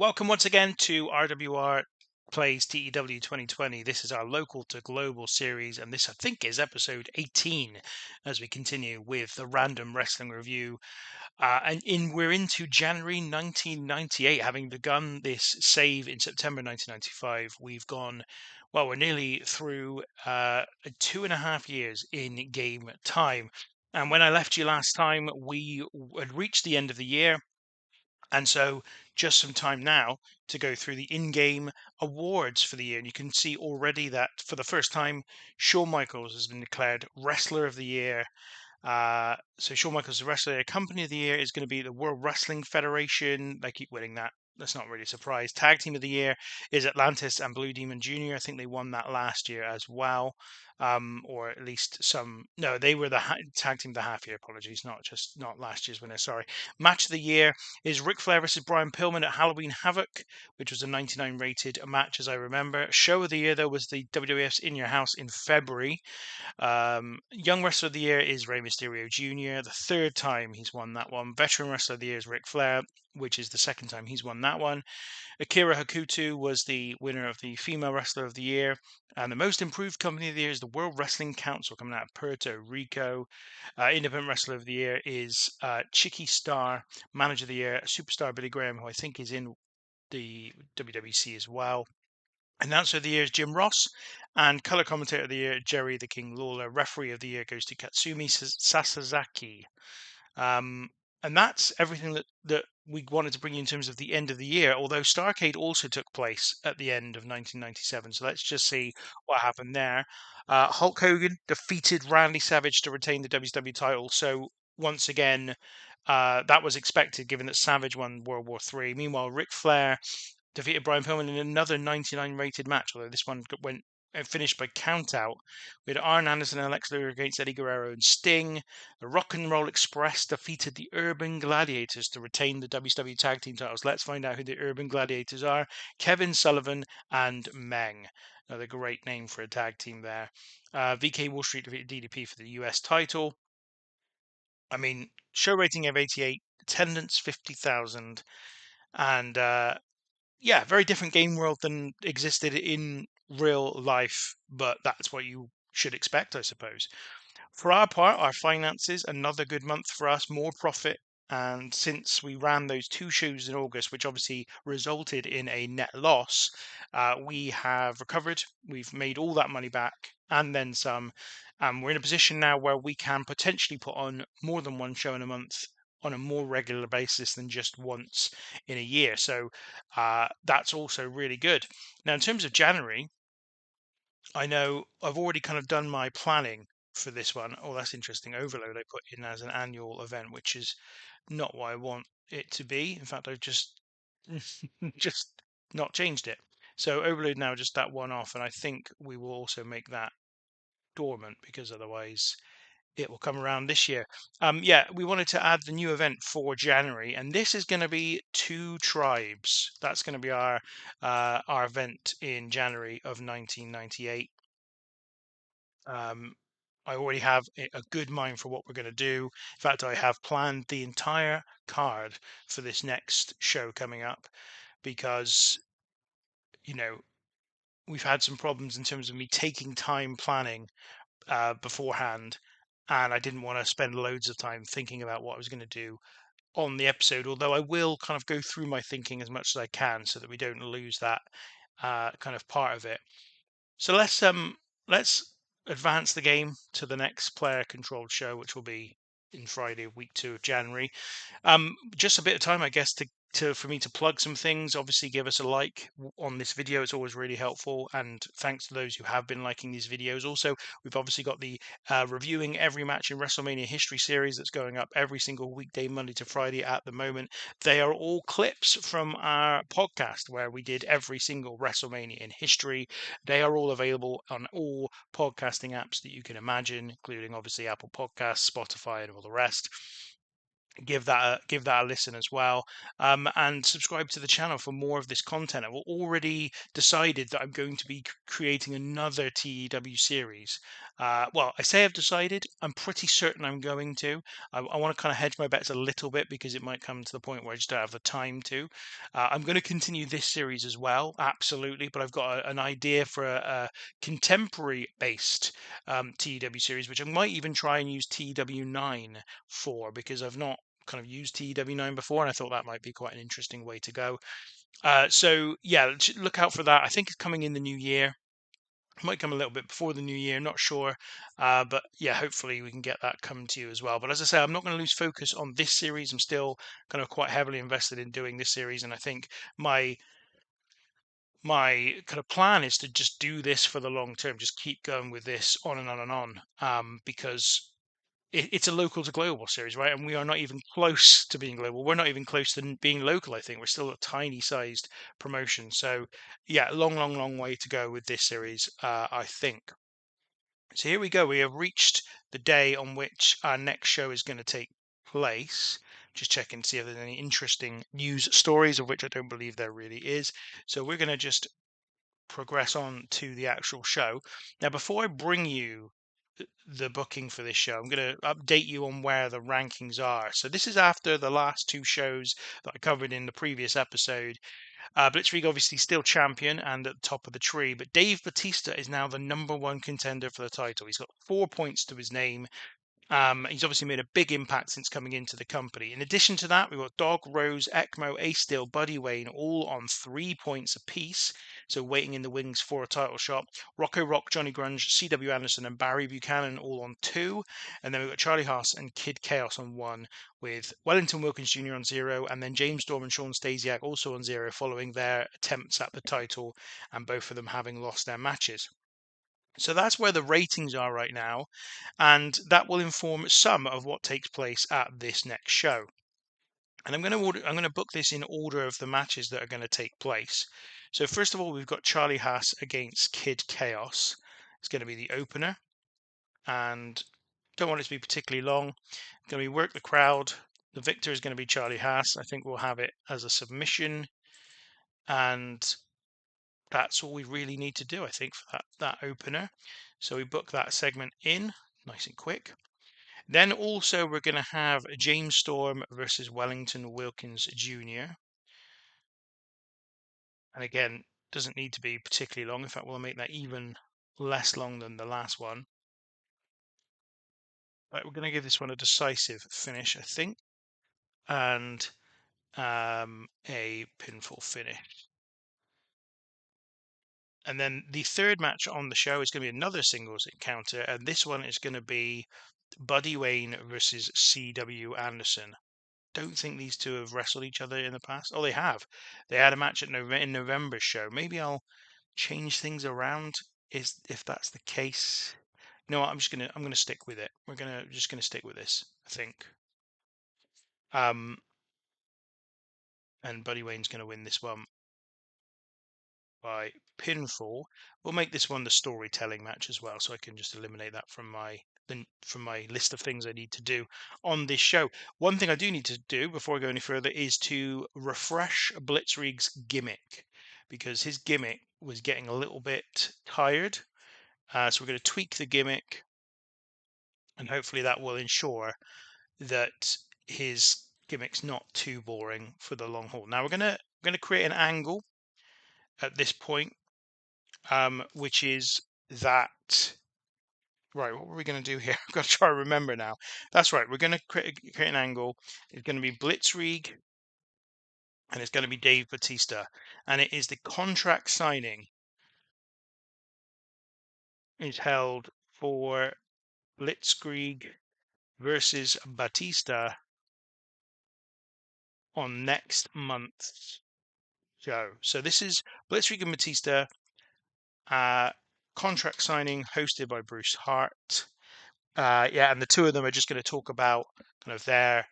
Welcome once again to RWR Plays TEW2020. This is our local to global series, and this, I think, is episode 18 as we continue with the Random Wrestling Revue. We're into January 1998, having begun this save in September 1995. We've gone, well, we're nearly through 2.5 years in game time. And when I left you last time, we had reached the end of the year. And so, just some time now to go through the in-game awards for the year. And you can see already that for the first time, Shawn Michaels has been declared Wrestler of the Year. So Shawn Michaels, the Wrestler of the Year. Company of the Year is going to be the World Wrestling Federation. They keep winning that. That's not really a surprise. Tag Team of the Year is Atlantis and Blue Demon Jr. I think they won that last year as well. Or at least some. No, they were the tag team of the half year. Apologies, not last year's winner. Sorry. Match of the year is Ric Flair versus Brian Pillman at Halloween Havoc, which was a 99 rated match, as I remember. Show of the year, though, was the WWF's In Your House in February. Young Wrestler of the Year is Rey Mysterio Jr., the third time he's won that one. Veteran Wrestler of the Year is Ric Flair, which is the second time he's won that one. Akira Hakuto was the winner of the Female Wrestler of the Year. And the Most Improved Company of the Year is the World Wrestling Council, coming out of Puerto Rico. Independent Wrestler of the Year is Chicky Star. Manager of the Year, Superstar Billy Graham, who I think is in the WWC as well. Announcer of the Year is Jim Ross, and Color Commentator of the Year, Jerry the King Lawler. Referee of the Year goes to Katsumi Sasazaki. And that's everything that we wanted to bring you in terms of the end of the year, although Starrcade also took place at the end of 1997. So let's just see what happened there. Hulk Hogan defeated Randy Savage to retain the WCW title. So once again, that was expected given that Savage won World War III. Meanwhile, Ric Flair defeated Brian Pillman in another 99 rated match, although this one went finished by countout. We had Arn Anderson and Lex Luger against Eddie Guerrero and Sting. The Rock and Roll Express defeated the Urban Gladiators to retain the WCW Tag Team titles. Let's find out who the Urban Gladiators are. Kevin Sullivan and Meng. Another great name for a tag team there. VK Wall Street defeated DDP for the US title. I mean, show rating of 88, attendance 50,000, and yeah, very different game world than existed in real life, but that's what you should expect, I suppose. For our part, our finances, another good month for us, more profit. And since we ran those two shows in August, which obviously resulted in a net loss, we have recovered. We've made all that money back and then some. We're in a position now where we can potentially put on more than one show in a month on a more regular basis than just once in a year. So that's also really good. Now, in terms of January, I know I've already kind of done my planning for this one. Oh, that's interesting. Overload I put in as an annual event, which is not what I want it to be. In fact, I've just just not changed it. So Overload now just that one off, and I think we will also make that dormant because otherwise it will come around this year. Yeah, we wanted to add the new event for January, and this is going to be Two Tribes. That's going to be our event in January of 1998. I already have a good mind for what we're going to do. In fact, I have planned the entire card for this next show coming up because, you know, we've had some problems in terms of me taking time planning beforehand, and I didn't want to spend loads of time thinking about what I was going to do on the episode. Although I will kind of go through my thinking as much as I can, so that we don't lose that kind of part of it. So let's advance the game to the next player-controlled show, which will be in Friday, week 2 of January. Just a bit of time, I guess, for me to plug some things. Obviously, give us a like on this video. It's always really helpful. And thanks to those who have been liking these videos. Also, we've obviously got the reviewing every match in WrestleMania history series that's going up every single weekday, Monday to Friday at the moment. They are all clips from our podcast where we did every single WrestleMania in history. They are all available on all podcasting apps that you can imagine, including obviously Apple Podcasts, Spotify, and all the rest. give that a listen as well, and subscribe to the channel for more of this content. I've already decided that I'm going to be creating another TEW series. Well, I say I've decided. I'm pretty certain I'm going to. I want to kind of hedge my bets a little bit because it might come to the point where I just don't have the time to. I'm going to continue this series as well, absolutely. But I've got an idea for a contemporary-based TEW series, which I might even try and use TEW9 for, because I've not kind of used TEW9 before, and I thought that might be quite an interesting way to go. So yeah, look out for that. I think it's coming in the new year. It might come a little bit before the new year, not sure. But yeah, hopefully we can get that come to you as well. But as I say, I'm not going to lose focus on this series. I'm still kind of quite heavily invested in doing this series, and I think my my kind of plan is to just do this for the long term, just keep going with this on and on and on, because it's a local to global series, right? And we are not even close to being global. We're not even close to being local. I think we're still a tiny sized promotion. So, yeah, long, long, long way to go with this series, I think. So here we go. We have reached the day on which our next show is going to take place. Just checking to see if there's any interesting news stories, of which I don't believe there really is. So we're going to just progress on to the actual show. Now, before I bring you the booking for this show, I'm going to update you on where the rankings are. So this is after the last two shows that I covered in the previous episode. Blitzkrieg obviously still champion and at the top of the tree, but Dave Batista is now the number one contender for the title. He's got 4 points to his name. He's obviously made a big impact since coming into the company. In addition to that, we've got Dog, Rose, Ekmo, Ace Steel, Buddy Wayne, all on 3 points apiece. So waiting in the wings for a title shot. Rocco Rock, Johnny Grunge, C.W. Anderson, and Barry Buchanan all on 2. And then we've got Charlie Haas and Kid Chaos on 1, with Wellington Wilkins Jr. on 0. And then James Storm and Sean Stasiak also on 0, following their attempts at the title, and both of them having lost their matches. So that's where the ratings are right now, and that will inform some of what takes place at this next show. And I'm going to book this in order of the matches that are going to take place. So first of all, we've got Charlie Haas against Kid Chaos. It's going to be the opener, and don't want it to be particularly long. It's going to be work the crowd. The victor is going to be Charlie Haas. I think we'll have it as a submission, and that's all we really need to do, I think, for that opener. So we book that segment in nice and quick. Then also we're going to have James Storm versus Wellington Wilkins Jr. And again, doesn't need to be particularly long. In fact, we'll make that even less long than the last one. But we're going to give this one a decisive finish, I think, and a pinfall finish. And then the third match on the show is going to be another singles encounter, and this one is going to be Buddy Wayne versus C.W. Anderson. Don't think these two have wrestled each other in the past. Oh, they have. They had a match in November's show. Maybe I'll change things around if that's the case. You know what? I'm gonna stick with it. Just gonna stick with this, I think. And Buddy Wayne's gonna win this one by pinfall. We'll make this one the storytelling match as well, so I can just eliminate that from my list of things I need to do on this show. One thing I do need to do before I go any further is to refresh Blitzkrieg's gimmick, because his gimmick was getting a little bit tired. So we're going to tweak the gimmick, and hopefully that will ensure that his gimmick's not too boring for the long haul. Now we're gonna create an angle at this point, which is that. Right, what were we going to do here? I've got to try to remember now. That's right, we're going to create an angle. It's going to be Blitzkrieg, and it's going to be Dave Batista. And it is the contract signing is held for Blitzkrieg versus Batista on next month's show. So this is Blitzkrieg and Batista, uh, contract signing hosted by Bruce Hart. Yeah, and the two of them are just going to talk about kind of their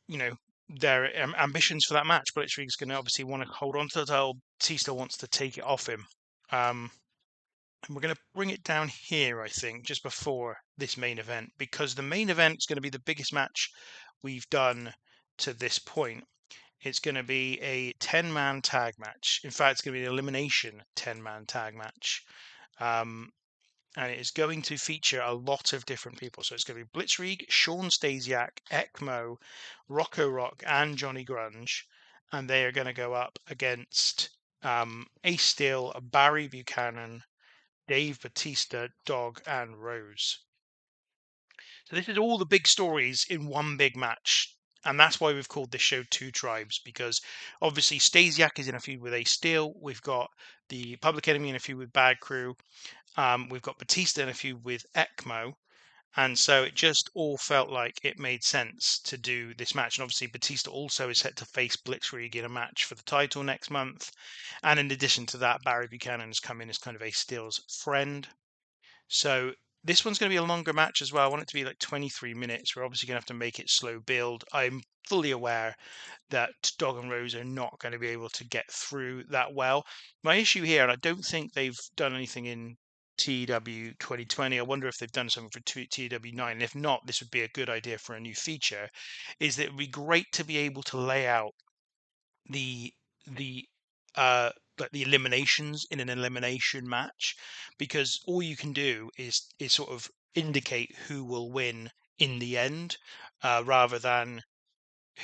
you know their ambitions for that match. Blitzkrieg's going to obviously want to hold on to the title. Batista wants to take it off him. Um, And we're going to bring it down here, I think, just before this main event, because the main event is going to be the biggest match we've done to this point. It's going to be a 10-man tag match. In fact, it's going to be an elimination 10-man tag match. And it is going to feature a lot of different people. So it's going to be Blitzkrieg, Sean Stasiak, Ekmo, Rocco Rock, and Johnny Grunge. And they are going to go up against Ace Steel, Barry Buchanan, Dave Batista, Dog, and Rose. So this is all the big stories in one big match. And that's why we've called this show Two Tribes, because obviously Stasiak is in a feud with Ace Steel. We've got the Public Enemy in a feud with Bad Crew. We've got Batista in a feud with Ekmo. And so it just all felt like it made sense to do this match. And obviously Batista also is set to face Blitzkrieg in a match for the title next month. And in addition to that, Barry Buchanan has come in as kind of Ace Steel's friend. So this one's going to be a longer match as well. I want it to be like 23 minutes. We're obviously going to have to make it slow build. I'm fully aware that Dog and Rose are not going to be able to get through that well. My issue here, and I don't think they've done anything in TEW2020. I wonder if they've done something for TEW9. And if not, this would be a good idea for a new feature. Is that it would be great to be able to lay out the the uh like the eliminations in an elimination match, because all you can do is sort of indicate who will win in the end, rather than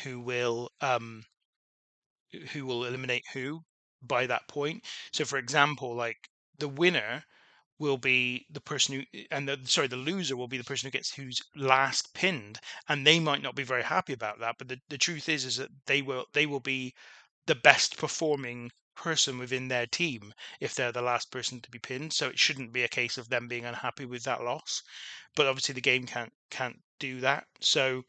who will um who will eliminate who by that point. So for example, like the winner will be the person who, and the loser will be the person who gets who's last pinned, and they might not be very happy about that, but the truth is that they will be the best performing person within their team if they're the last person to be pinned. So it shouldn't be a case of them being unhappy with that loss. But obviously the game can't do that. So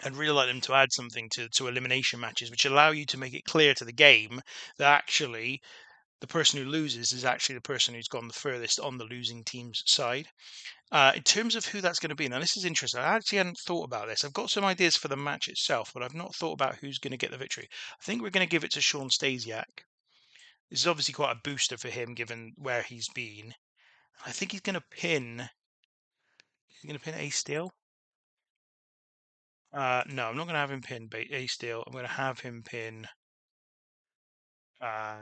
I'd really like them to add something to elimination matches, which allow you to make it clear to the game that actually the person who loses is actually the person who's gone the furthest on the losing team's side. In terms of who that's going to be, now this is interesting. I actually hadn't thought about this. I've got some ideas for the match itself, but I've not thought about who's going to get the victory. I think we're going to give it to Sean Stasiak. This is obviously quite a booster for him, given where he's been. I think he's going to pin. He's going to pin Ace Steel. No, I'm not going to have him pin Ace Steel. I'm going to have him pin uh,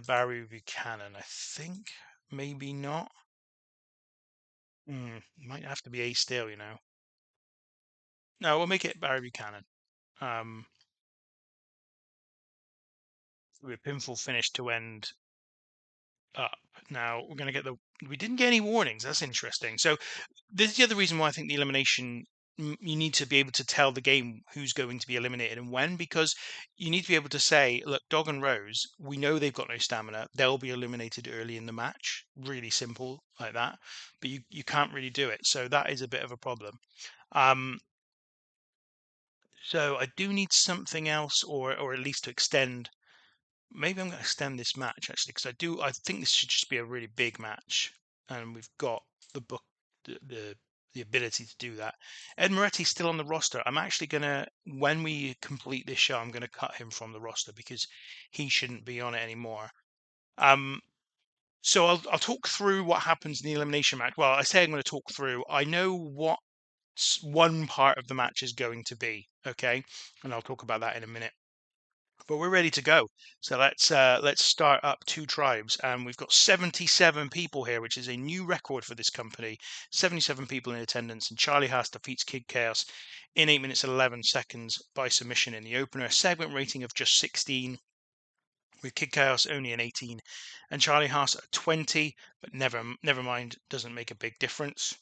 Barry Buchanan. I think maybe not. Might have to be Ace Steel, you know. No, we'll make it Barry Buchanan. Um, with pinfall finish to end up. Now we're going to get we didn't get any warnings. That's interesting. So this is the other reason why I think the elimination, you need to be able to tell the game who's going to be eliminated and when, because you need to be able to say, look, Dog and Rose, we know they've got no stamina. They'll be eliminated early in the match. Really simple like that. But you can't really do it. So that is a bit of a problem. Um, so I do need something else, or at least to extend. Maybe I'm going to extend this match actually, because I think this should just be a really big match, and we've got the book, the ability to do that. Ed Moretti's still on the roster. I'm actually gonna, when we complete this show, I'm gonna cut him from the roster because he shouldn't be on it anymore. Um, so I'll talk through what happens in the elimination match. Well, I say I'm going to talk through. I know what one part of the match is going to be, okay, and I'll talk about that in a minute. But we're ready to go. So let's start up Two Tribes, and we've got 77 people here, which is a new record for this company. 77 people in attendance, and Charlie Haas defeats Kid Chaos in 8 minutes and 11 seconds by submission in the opener. Segment rating of just 16, with Kid Chaos only an 18, and Charlie Haas at 20. But never mind, doesn't make a big difference.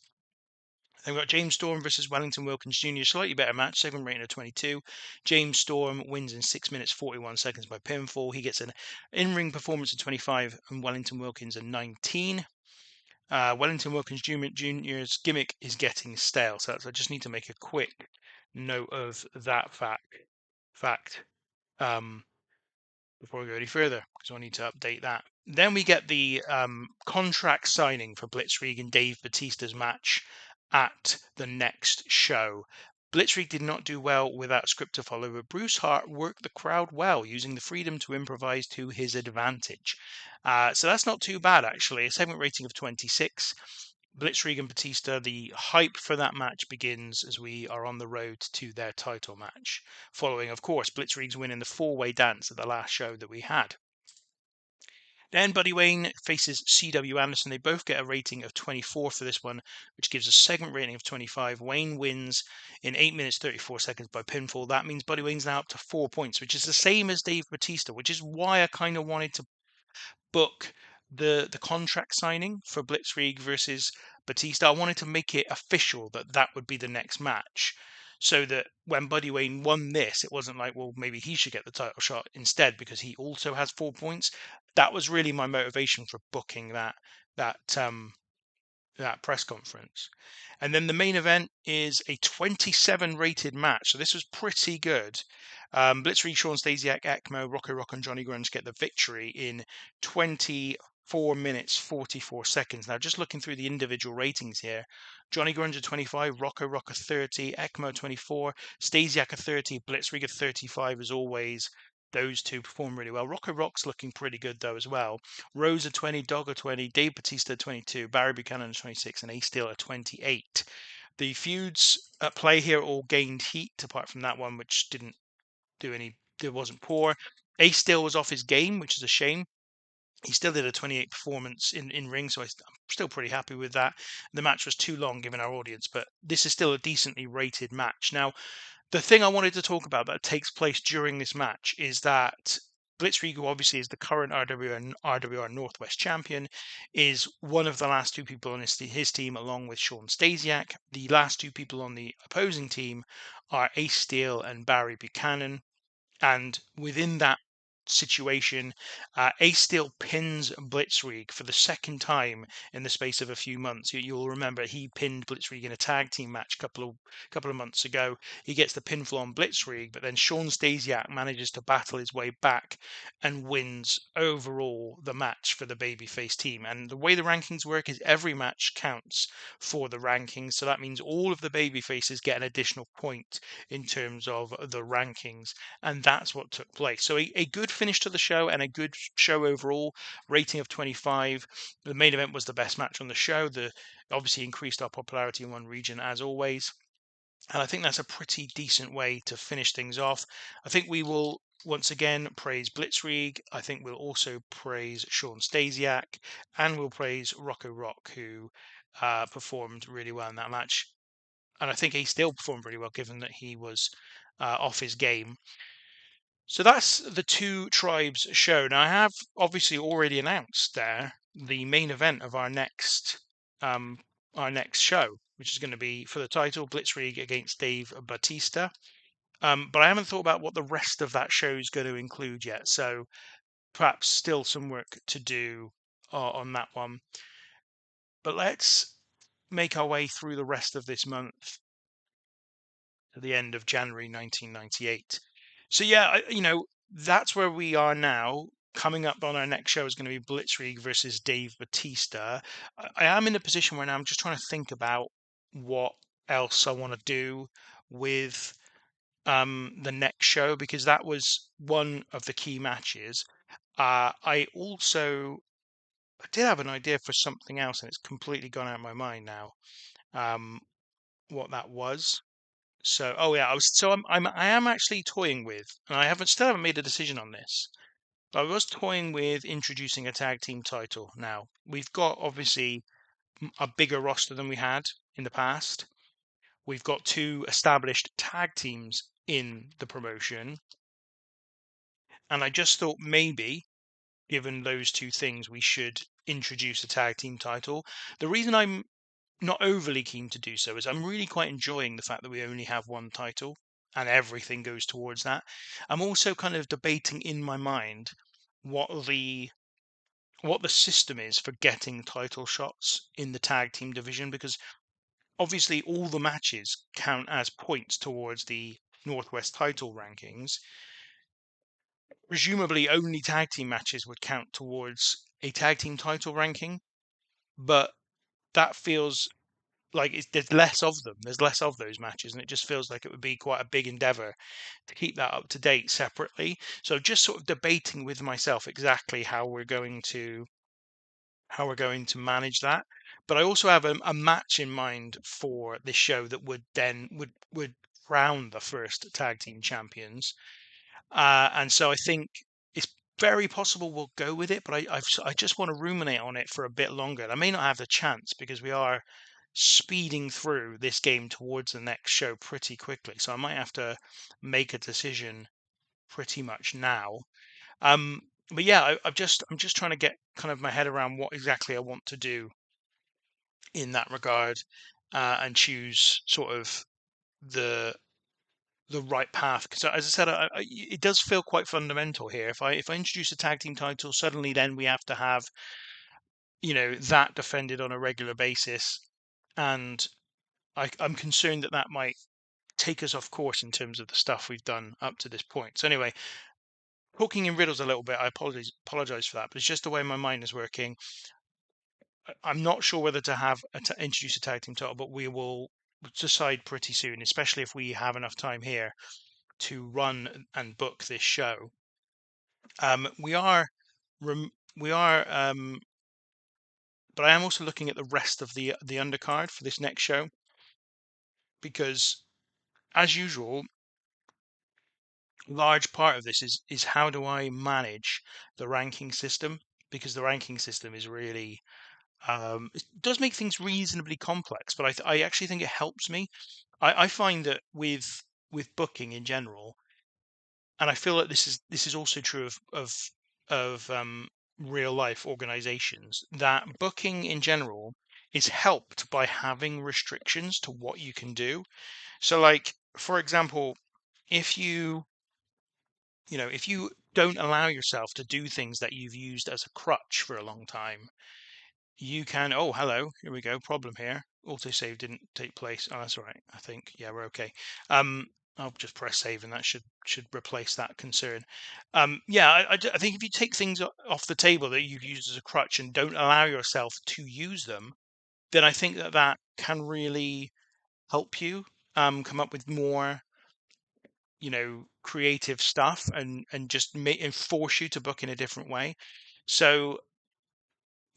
Then we've got James Storm versus Wellington Wilkins Jr. Slightly better match, segment rating of 22. James Storm wins in 6 minutes 41 seconds by pinfall. He gets an in-ring performance of 25 and Wellington Wilkins a 19. Wellington Wilkins Jr.'s gimmick is getting stale, so I just need to make a quick note of that fact before we go any further, because I need to update that. Then we get the contract signing for Blitzkrieg and Dave Batista's match at the next show. Blitzkrieg did not do well without script to follow, but Bruce Hart worked the crowd well, using the freedom to improvise to his advantage. So that's not too bad, actually. A segment rating of 26. Blitzkrieg and Batista, the hype for that match begins as we are on the road to their title match, following, of course, Blitzkrieg's win in the four-way dance at the last show that we had. Then Buddy Wayne faces C.W. Anderson. They both get a rating of 24 for this one, which gives a segment rating of 25. Wayne wins in 8 minutes 34 seconds by pinfall. That means Buddy Wayne's now up to 4 points, which is the same as Dave Batista, which is why I kind of wanted to book the contract signing for Blitzkrieg versus Batista. I wanted to make it official that that would be the next match, so that when Buddy Wayne won this, it wasn't like, well, maybe he should get the title shot instead because he also has 4 points. That was really my motivation for booking that that press conference. And then the main event is a 27 rated match. So this was pretty good. Blitzkrieg, Sean Stasiak, ECMO, Rocco Rock, and Johnny Grunge get the victory in 24 minutes 44 seconds. Now, just looking through the individual ratings here, Johnny Grunge at 25, Rocco Rock at 30, ECMO 24, Stasiak at 30, Blitzkrieg at 35 as always. Those two perform really well. Rocco Rock's looking pretty good though as well. Rose at 20, Dog at 20, Dave Batista at 22, Barry Buchanan at 26, and Ace Steel at 28. The feuds at play here all gained heat, apart from that one, which didn't do any, it wasn't poor. Ace Steel was off his game, which is a shame. He still did a 28 performance in ring, so I'm still pretty happy with that. The match was too long given our audience, but this is still a decently rated match. Now, the thing I wanted to talk about that takes place during this match is that Blitzkrieg, who obviously is the current RWR Northwest champion, is one of the last two people on his team, along with Sean Stasiak. The last two people on the opposing team are Ace Steel and Barry Buchanan. And within that situation, Ace Steel pins Blitzkrieg for the second time in the space of a few months. You'll remember he pinned Blitzkrieg in a tag team match a couple of months ago. He gets the pinfall on Blitzkrieg, but then Sean Stasiak manages to battle his way back and wins overall the match for the babyface team. And the way the rankings work is every match counts for the rankings, so that means all of the babyfaces get an additional point in terms of the rankings, and that's what took place. So a good finish to the show and a good show overall. Rating of 25. The main event was the best match on the show. The obviously increased our popularity in one region as always. And I think that's a pretty decent way to finish things off. I think we will once again praise Blitzkrieg. I think we'll also praise Sean Stasiak, and we'll praise Rocco Rock, who performed really well in that match. And I think he still performed really well given that he was off his game. So that's the two tribes show. Now I have obviously already announced there the main event of um, our next show, which is going to be for the title Blitzkrieg against Dave Batista. But I haven't thought about what the rest of that show is going to include yet. So perhaps still some work to do on that one. But let's make our way through the rest of this month to the end of January 1998. So yeah, that's where we are now. Coming up on our next show is going to be Blitzkrieg versus Dave Batista. I am in a position where now I'm just trying to think about what else I want to do with the next show, because that was one of the key matches. I did have an idea for something else, and it's completely gone out of my mind now. What that was. So, oh yeah, I am actually toying with, and I still haven't made a decision on this. But I was toying with introducing a tag team title. Now we've got obviously a bigger roster than we had in the past. We've got two established tag teams in the promotion, and I just thought maybe, given those two things, we should introduce a tag team title. The reason I'm not overly keen to do so is I'm really quite enjoying the fact that we only have one title and everything goes towards that. I'm also kind of debating in my mind what the system is for getting title shots in the tag team division, because obviously all the matches count as points towards the Northwest title rankings. Presumably only tag team matches would count towards a tag team title ranking, but that feels like there's less of them. There's less of those matches, and it just feels like it would be quite a big endeavor to keep that up to date separately. So just sort of debating with myself exactly how we're going to manage that. But I also have a match in mind for this show that would crown the first tag team champions. And so I think it's very possible we'll go with it, but I just want to ruminate on it for a bit longer. I may not have the chance because we are speeding through this game towards the next show pretty quickly. So I might have to make a decision pretty much now. Um, but yeah, I'm just trying to get kind of my head around what exactly I want to do in that regard, and choose sort of the the right path. Because as I said, it does feel quite fundamental here. If I introduce a tag team title, suddenly then we have to have that defended on a regular basis, and I'm concerned that that might take us off course in terms of the stuff we've done up to this point. So anyway, talking in riddles a little bit, I apologize for that, but it's just the way my mind is working. I'm not sure whether to introduce a tag team title, but we will decide pretty soon, especially if we have enough time here to run and book this show. We are, we are, but I am also looking at the rest of the undercard for this next show because, as usual, large part of this is how do I manage the ranking system, because the ranking system is really it does make things reasonably complex, but I actually think it helps me. I find that with booking in general, and I feel that this is also true of real life organizations, that booking in general is helped by having restrictions to what you can do. So, like for example, if if you don't allow yourself to do things that you've used as a crutch for a long time, you can, oh, hello, here we go, problem here. Autosave didn't take place. Oh, that's all right. I think, yeah, we're okay. I'll just press save and that should replace that concern. Yeah, I think if you take things off the table that you've used as a crutch and don't allow yourself to use them, then I think that that can really help you come up with more creative stuff, and just and force you to book in a different way. So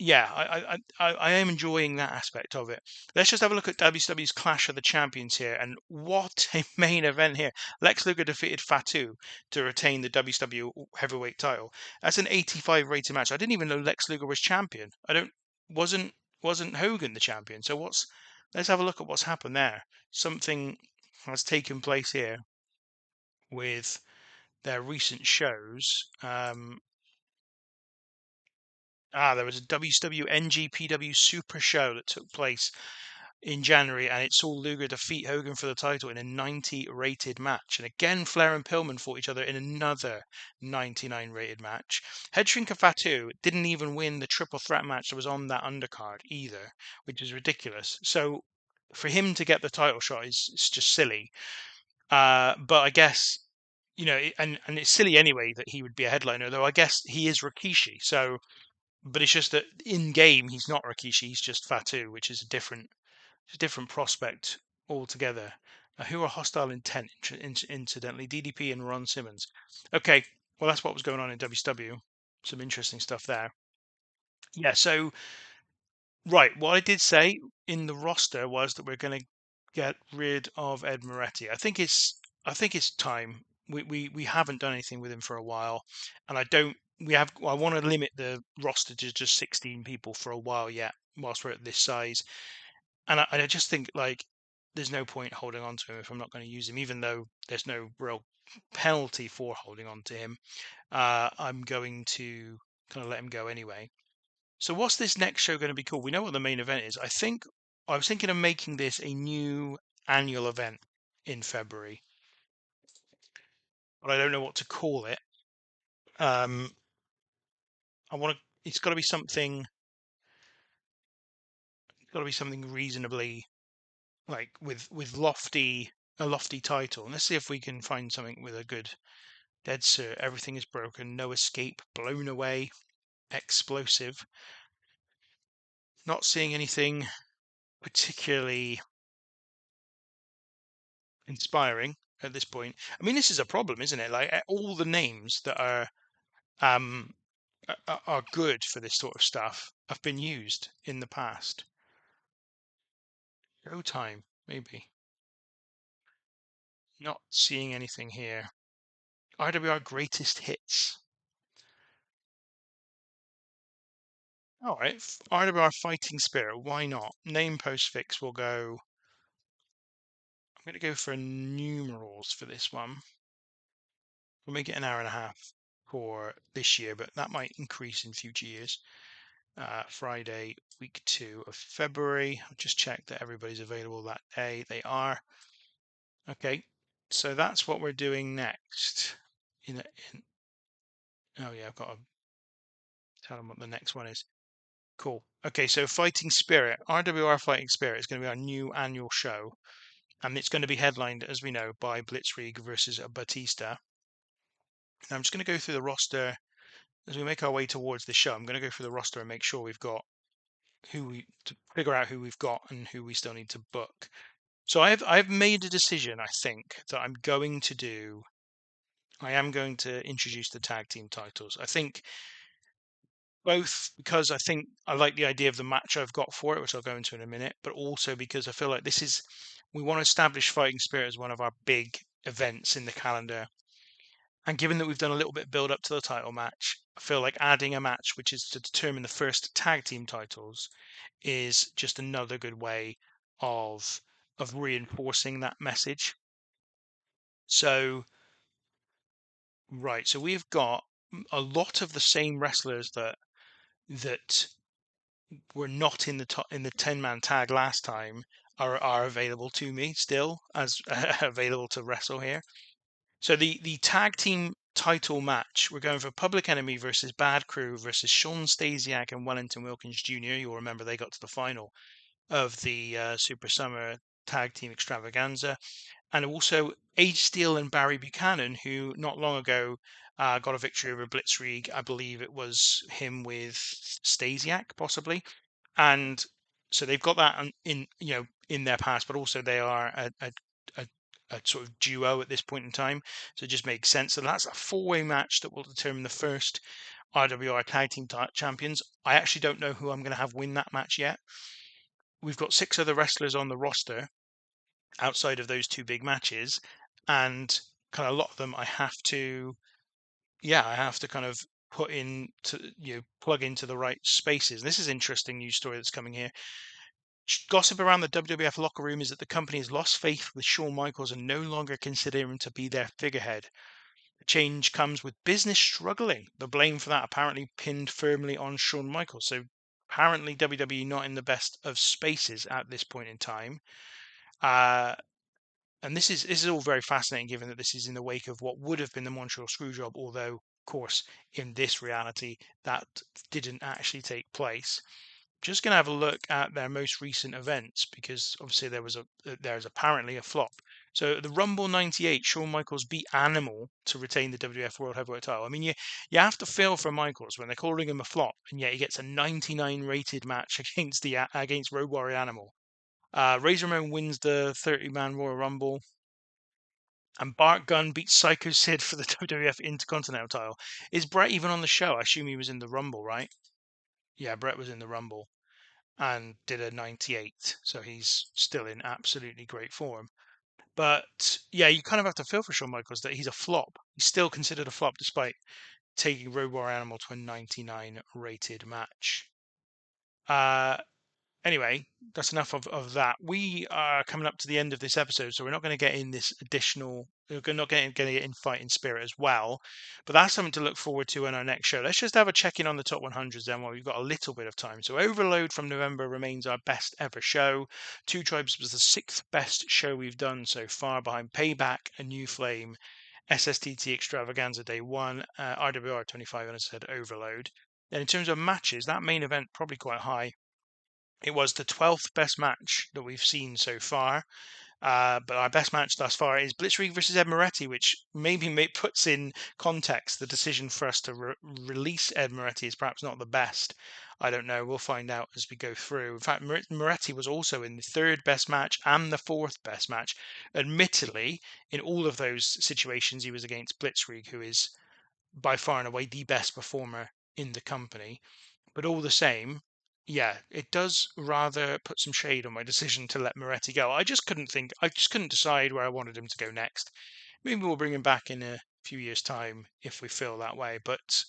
yeah, I am enjoying that aspect of it. Let's just have a look at WCW's Clash of the Champions here, and what a main event here! Lex Luger defeated Fatu to retain the WCW Heavyweight title. That's an 85 rated match. I didn't even know Lex Luger was champion. I don't wasn't Hogan the champion. So let's have a look at what's happened there. Something has taken place here with their recent shows. There was a WCW NGPW Super Show that took place in January, and it saw Luger defeat Hogan for the title in a 90 rated match. And again, Flair and Pillman fought each other in another 99 rated match. Headshrinker Fatu didn't even win the triple threat match that was on that undercard either, which is ridiculous. So for him to get the title shot is it's just silly. But I guess and it's silly anyway that he would be a headliner, though I guess he is Rikishi. So, but it's just that in game he's not Rikishi, he's just Fatu, which is a different prospect altogether. Who are Hostile Intent, incidentally? DDP and Ron Simmons. Okay, well that's what was going on in WCW. Some interesting stuff there. Yeah, so right, what I did say in the roster was that we're going to get rid of Ed Moretti. I think it's time. We haven't done anything with him for a while, and I don't. We have. I want to limit the roster to just 16 people for a while yet, whilst we're at this size. And I just think like there's no point holding on to him if I'm not going to use him, even though there's no real penalty for holding on to him. I'm going to kind of let him go anyway. So what's this next show going to be called? We know what the main event is. I was thinking of making this a new annual event in February, but I don't know what to call it. Um, I want to. It's got to be something. It's got to be something reasonably like with a lofty title. And let's see if we can find something with a good dead cert. Everything is broken. No escape. Blown away. Explosive. Not seeing anything particularly inspiring at this point. I mean, this is a problem, isn't it? Like all the names that um are good for this sort of stuff have been used in the past. Showtime, maybe. Not seeing anything here. RWR greatest hits. All right, RWR Fighting Spirit. Why not? Name postfix will go. I'm going to go for numerals for this one. We'll make it an hour and a half for this year, but that might increase in future years. Friday, week 2 of February. I'll just check that everybody's available that day. They are. Okay, so that's what we're doing next. In, in oh yeah, I've got to tell them what the next one is. Cool. Okay, so Fighting Spirit, RWR Fighting Spirit is going to be our new annual show, and it's going to be headlined, as we know, by Blitzkrieg versus Batista. And I'm just going to go through the roster as we make our way towards the show. I'm going to go through the roster and make sure we've got to figure out who we've got and who we still need to book. So I've made a decision. I think that I am going to introduce the tag team titles. I think both because I think I like the idea of the match I've got for it, which I'll go into in a minute, but also because I feel like we want to establish Fighting Spirit as one of our big events in the calendar. And given that we've done a little bit of build up to the title match, I feel like adding a match which is to determine the first tag team titles is just another good way of reinforcing that message. So right, so we've got a lot of the same wrestlers that were not in the 10-man tag last time are available to me still as available to wrestle here. So the tag team title match, we're going for Public Enemy versus Bad Crew versus Sean Stasiak and Wellington Wilkins Jr. You'll remember they got to the final of the Super Summer Tag Team Extravaganza, and also Age Steel and Barry Buchanan, who not long ago got a victory over Blitzkrieg. I believe it was him with Stasiak, possibly, and so they've got that in their past, but also they are a sort of duo at this point in time, so it just makes sense. So that's a four-way match that will determine the first RWR Tag Team Champions. I actually don't know who I'm going to have win that match yet. We've got 6 other wrestlers on the roster outside of those 2 big matches, and kind of a lot of them I have to kind of put in to plug into the right spaces. This is an interesting news story that's coming here. Gossip around the WWF locker room is that the company has lost faith with Shawn Michaels and no longer consider him to be their figurehead. The change comes with business struggling. The blame for that apparently pinned firmly on Shawn Michaels. So apparently WWE not in the best of spaces at this point in time. And this is all very fascinating, given that this is in the wake of what would have been the Montreal Screwjob, although, of course, in this reality, that didn't actually take place. Just going to have a look at their most recent events, because obviously there's apparently a flop. So the Rumble 98, Shawn Michaels beat Animal to retain the WWF World Heavyweight title. I mean, you have to feel for Michaels when they're calling him a flop, and yet he gets a 99 rated match against Road Warrior Animal. Razor Ramon wins the 30-man Royal Rumble. And Bart Gunn beats Psycho Sid for the WWF Intercontinental title. Is Brett even on the show? I assume he was in the Rumble, right? Yeah, Brett was in the Rumble and did a 98. So he's still in absolutely great form. But yeah, you kind of have to feel for Shawn Michaels that he's a flop. He's still considered a flop despite taking Road Warrior Animal to a 99 rated match. Anyway, that's enough of that. We are coming up to the end of this episode, so we're not going to get in this additional. We're not getting in Fighting Spirit as well, but that's something to look forward to in our next show. Let's just have a check in on the top 100s then, while we've got a little bit of time. So Overload from November remains our best ever show. Two Tribes was the 6th best show we've done so far, behind Payback, A New Flame, SSTT Extravaganza Day 1, RWR 25, and as I said, Overload. And in terms of matches, that main event probably quite high. It was the 12th best match that we've seen so far. But our best match thus far is Blitzkrieg versus Ed Moretti, which maybe puts in context the decision for us to release Ed Moretti is perhaps not the best. I don't know. We'll find out as we go through. In fact, Moretti was also in the third best match and the fourth best match. Admittedly, in all of those situations, he was against Blitzkrieg, who is by far and away the best performer in the company. But all the same, yeah, it does rather put some shade on my decision to let Moretti go. I just couldn't decide where I wanted him to go next. Maybe we'll bring him back in a few years' time if we feel that way. But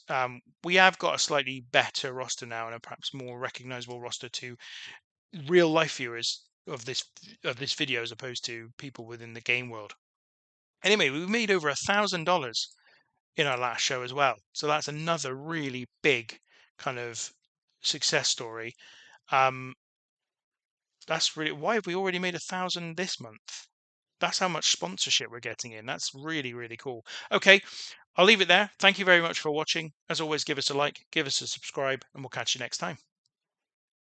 we have got a slightly better roster now and a perhaps more recognizable roster to real life viewers of this video as opposed to people within the game world. Anyway, we made over $1,000 in our last show as well. So that's another really big kind of success story. That's really why have we already made 1,000 this month? That's how much sponsorship we're getting in. That's really, really cool. Okay, I'll leave it there. Thank you very much for watching. As always, give us a like, give us a subscribe, and we'll catch you next time.